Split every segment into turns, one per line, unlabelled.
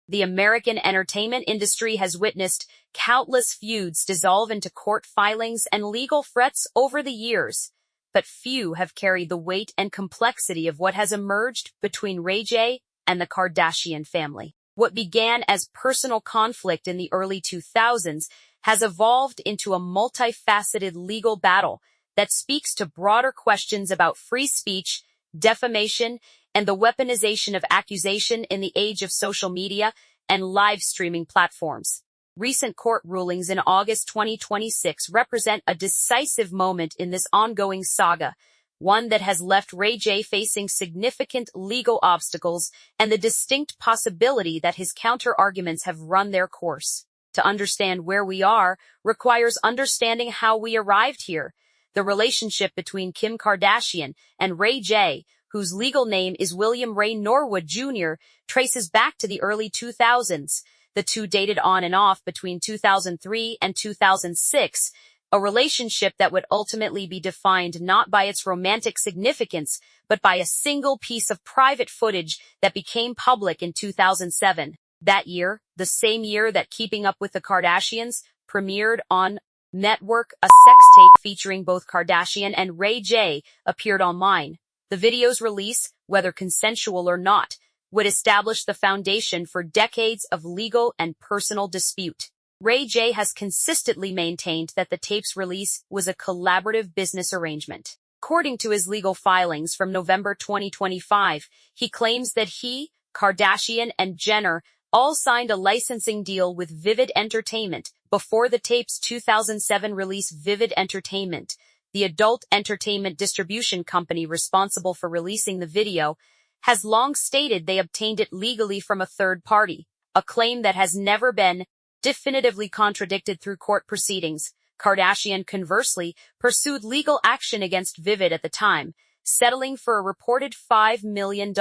The American entertainment industry has witnessed countless feuds dissolve into court filings and legal threats over the years, but few have carried the weight and complexity of what has emerged between Ray J and the Kardashian family. What began as personal conflict in the early 2000s has evolved into a multifaceted legal battle that speaks to broader questions about free speech, defamation, and the weaponization of accusation in the age of social media and live streaming platforms. Recent court rulings in August 2026 represent a decisive moment in this ongoing saga, one that has left Ray J facing significant legal obstacles and the distinct possibility that his counter-arguments have run their course. To understand where we are requires understanding how we arrived here. The relationship between Kim Kardashian and Ray J, whose legal name is William Ray Norwood Jr., traces back to the early 2000s. The two dated on and off between 2003 and 2006, a relationship that would ultimately be defined not by its romantic significance, but by a single piece of private footage that became public in 2007. That year, the same year that Keeping Up with the Kardashians premiered on network, a sex tape featuring both Kardashian and Ray J appeared online. The video's release, whether consensual or not, would establish the foundation for decades of legal and personal dispute. Ray J has consistently maintained that the tape's release was a collaborative business arrangement. According to his legal filings from November 2025, he claims that he, Kardashian, and Jenner all signed a licensing deal with Vivid Entertainment before the tape's 2007 release. Vivid Entertainment, the adult entertainment distribution company responsible for releasing the video, has long stated they obtained it legally from a third party, a claim that has never been definitively contradicted through court proceedings. Kardashian, conversely, pursued legal action against Vivid at the time, settling for a reported $5 million.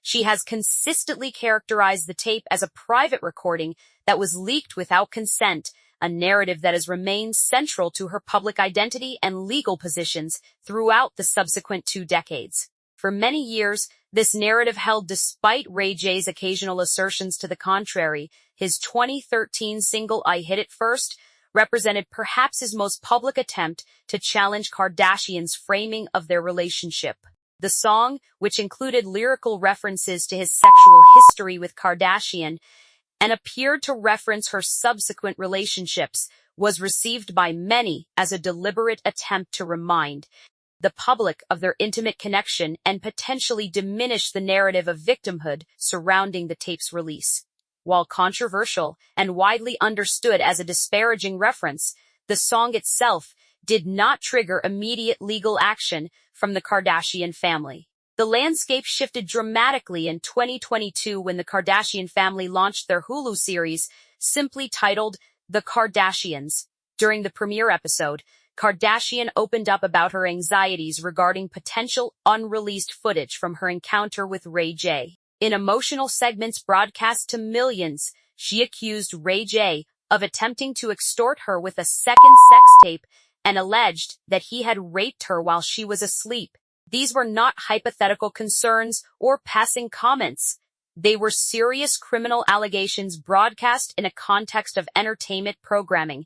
She has consistently characterized the tape as a private recording that was leaked without consent, a narrative that has remained central to her public identity and legal positions throughout the subsequent 2 decades. For many years, this narrative held despite Ray J's occasional assertions to the contrary. His 2013 single I Hit It First represented perhaps his most public attempt to challenge Kardashian's framing of their relationship. The song, which included lyrical references to his sexual history with Kardashian and appeared to reference her subsequent relationships, was received by many as a deliberate attempt to remind the public of their intimate connection and potentially diminish the narrative of victimhood surrounding the tape's release. While controversial and widely understood as a disparaging reference, the song itself did not trigger immediate legal action from the Kardashian family. The landscape shifted dramatically in 2022 when the Kardashian family launched their Hulu series, simply titled The Kardashians. During the premiere episode, Kardashian opened up about her anxieties regarding potential unreleased footage from her encounter with Ray J. In emotional segments broadcast to millions, she accused Ray J of attempting to extort her with a second sex tape and alleged that he had raped her while she was asleep. These were not hypothetical concerns or passing comments. They were serious criminal allegations broadcast in a context of entertainment programming.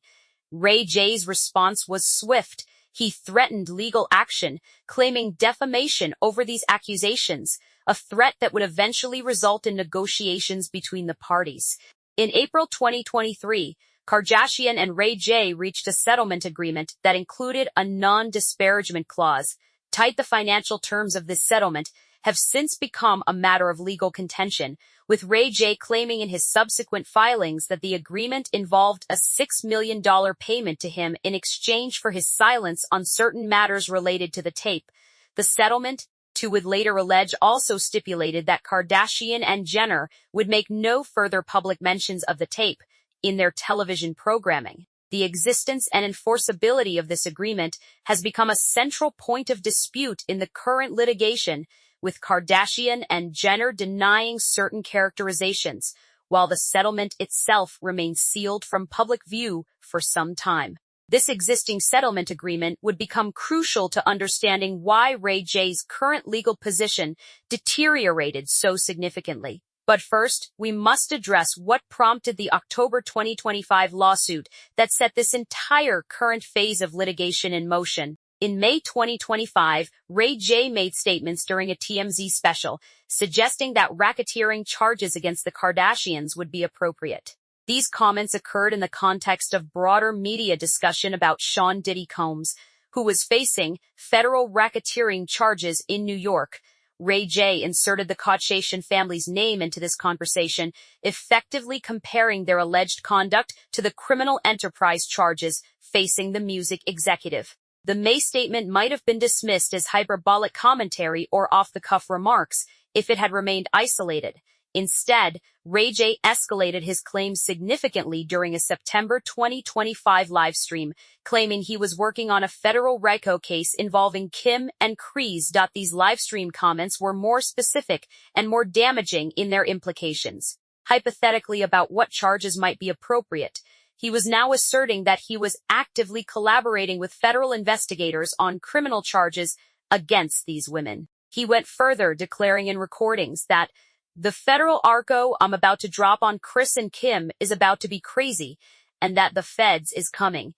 Ray J's response was swift. He threatened legal action, claiming defamation over these accusations, a threat that would eventually result in negotiations between the parties. In April 2023, Kardashian and Ray J reached a settlement agreement that included a non-disparagement clause. The financial terms of this settlement have since become a matter of legal contention, with Ray J claiming in his subsequent filings that the agreement involved a $6 million payment to him in exchange for his silence on certain matters related to the tape. The settlement, too, would later allege, also stipulated that Kardashian and Jenner would make no further public mentions of the tape in their television programming. The existence and enforceability of this agreement has become a central point of dispute in the current litigation, with Kardashian and Jenner denying certain characterizations, while the settlement itself remains sealed from public view for some time. This existing settlement agreement would become crucial to understanding why Ray J's current legal position deteriorated so significantly. But first, we must address what prompted the October 2025 lawsuit that set this entire current phase of litigation in motion. In May 2025, Ray J made statements during a TMZ special, suggesting that racketeering charges against the Kardashians would be appropriate. These comments occurred in the context of broader media discussion about Sean Diddy Combs, who was facing federal racketeering charges in New York. Ray J inserted the Kardashian family's name into this conversation, effectively comparing their alleged conduct to the criminal enterprise charges facing the music executive. The May statement might have been dismissed as hyperbolic commentary or off-the-cuff remarks if it had remained isolated. Instead, Ray J escalated his claims significantly during a September 2025 livestream, claiming he was working on a federal RICO case involving Kim and Kris. These livestream comments were more specific and more damaging in their implications. Hypothetically about what charges might be appropriate, he was now asserting that he was actively collaborating with federal investigators on criminal charges against these women. He went further, declaring in recordings that the federal RICO I'm about to drop on Kris and Kim is about to be crazy, and that the feds is coming.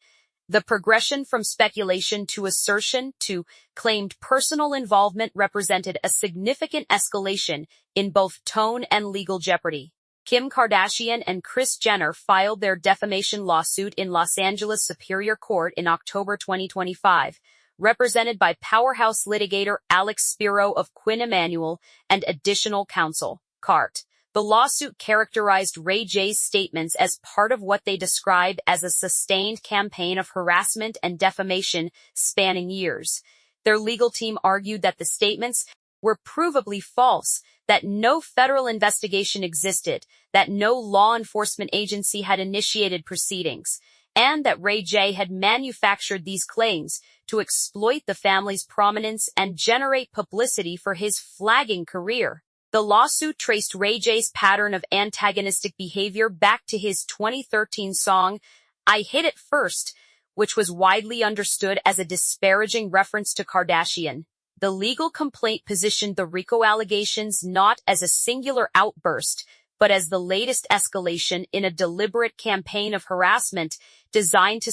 The progression from speculation to assertion to claimed personal involvement represented a significant escalation in both tone and legal jeopardy. Kim Kardashian and Kris Jenner filed their defamation lawsuit in Los Angeles Superior Court in October 2025, represented by powerhouse litigator Alex Spiro of Quinn Emanuel and additional counsel, CART. The lawsuit characterized Ray J's statements as part of what they described as a sustained campaign of harassment and defamation spanning years. Their legal team argued that the statements were provably false, that no federal investigation existed, that no law enforcement agency had initiated proceedings, and that Ray J had manufactured these claims to exploit the family's prominence and generate publicity for his flagging career. The lawsuit traced Ray J's pattern of antagonistic behavior back to his 2013 song, I Hit It First, which was widely understood as a disparaging reference to Kardashian. The legal complaint positioned the RICO allegations not as a singular outburst, but as the latest escalation in a deliberate campaign of harassment designed to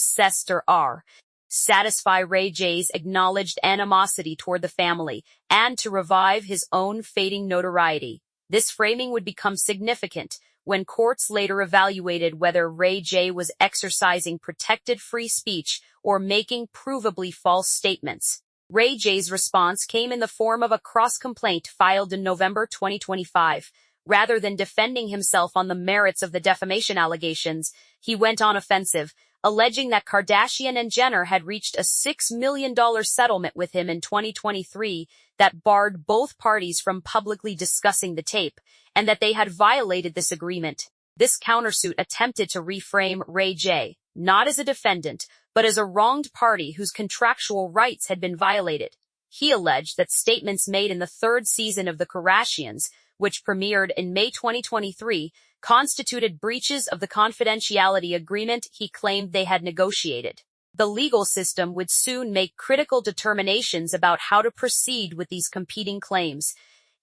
satisfy Ray J's acknowledged animosity toward the family and to revive his own fading notoriety. This framing would become significant when courts later evaluated whether Ray J was exercising protected free speech or making provably false statements. Ray J's response came in the form of a cross-complaint filed in November 2025. Rather than defending himself on the merits of the defamation allegations, he went on offensive, alleging that Kardashian and Jenner had reached a $6 million settlement with him in 2023 that barred both parties from publicly discussing the tape, and that they had violated this agreement. This countersuit attempted to reframe Ray J, not as a defendant, but as a wronged party whose contractual rights had been violated. He alleged that statements made in the third season of the Kardashians, which premiered in May 2023, constituted breaches of the confidentiality agreement he claimed they had negotiated. The legal system would soon make critical determinations about how to proceed with these competing claims.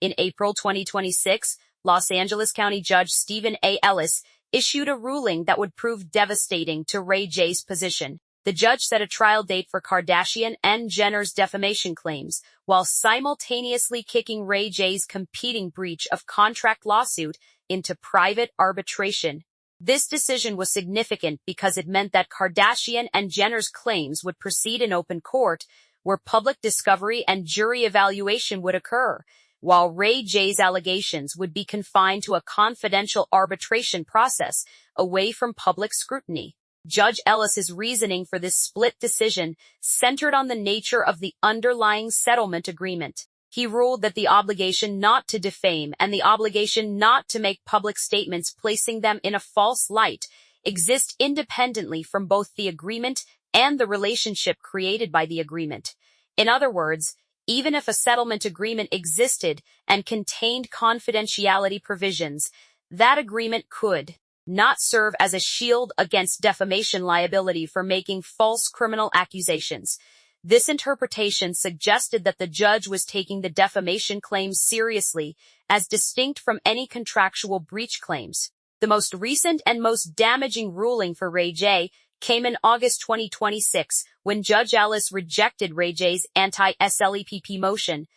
In April 2026, Los Angeles County Judge Stephen A. Ellis issued a ruling that would prove devastating to Ray J's position. The judge set a trial date for Kardashian and Jenner's defamation claims, while simultaneously kicking Ray J's competing breach of contract lawsuit into private arbitration. This decision was significant because it meant that Kardashian and Jenner's claims would proceed in open court, where public discovery and jury evaluation would occur, while Ray J's allegations would be confined to a confidential arbitration process away from public scrutiny. Judge Ellis's reasoning for this split decision centered on the nature of the underlying settlement agreement. He ruled that the obligation not to defame and the obligation not to make public statements placing them in a false light exist independently from both the agreement and the relationship created by the agreement. In other words, even if a settlement agreement existed and contained confidentiality provisions, that agreement could not serve as a shield against defamation liability for making false criminal accusations. This interpretation suggested that the judge was taking the defamation claims seriously, as distinct from any contractual breach claims. The most recent and most damaging ruling for Ray J came in August 2026, when Judge Ellis rejected Ray J's anti-SLEPP motion.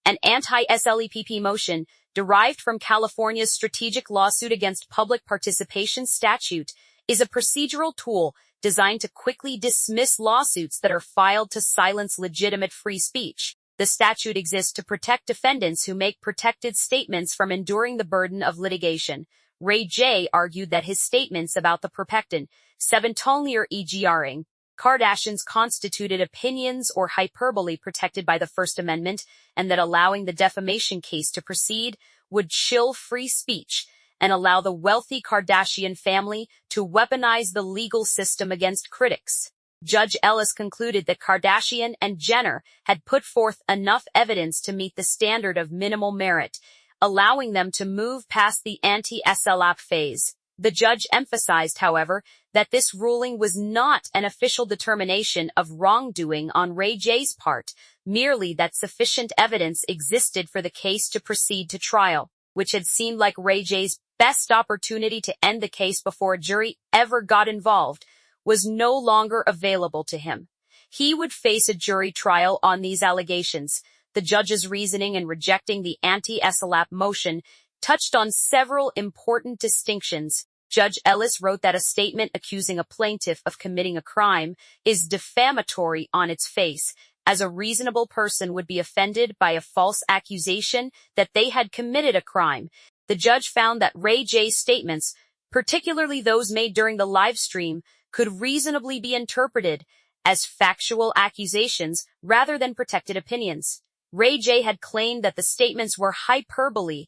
An anti-SLEPP motion, derived from California's strategic lawsuit against public participation statute, is a procedural tool designed to quickly dismiss lawsuits that are filed to silence legitimate free speech. The statute exists to protect defendants who make protected statements from enduring the burden of litigation. Ray J argued that his statements about the protected, seventonier EGRing, Kardashians constituted opinions or hyperbole protected by the First Amendment, and that allowing the defamation case to proceed would chill free speech and allow the wealthy Kardashian family to weaponize the legal system against critics. Judge Ellis concluded that Kardashian and Jenner had put forth enough evidence to meet the standard of minimal merit, allowing them to move past the anti-SLAPP phase. The judge emphasized, however, that this ruling was not an official determination of wrongdoing on Ray J's part, merely that sufficient evidence existed for the case to proceed to trial, which had seemed like Ray J's best opportunity to end the case before a jury ever got involved, was no longer available to him. He would face a jury trial on these allegations. The judge's reasoning in rejecting the anti-SLAPP motion touched on several important distinctions. Judge Ellis wrote that a statement accusing a plaintiff of committing a crime is defamatory on its face, as a reasonable person would be offended by a false accusation that they had committed a crime. The judge found that Ray J's statements, particularly those made during the live stream, could reasonably be interpreted as factual accusations rather than protected opinions. Ray J had claimed that the statements were hyperbole,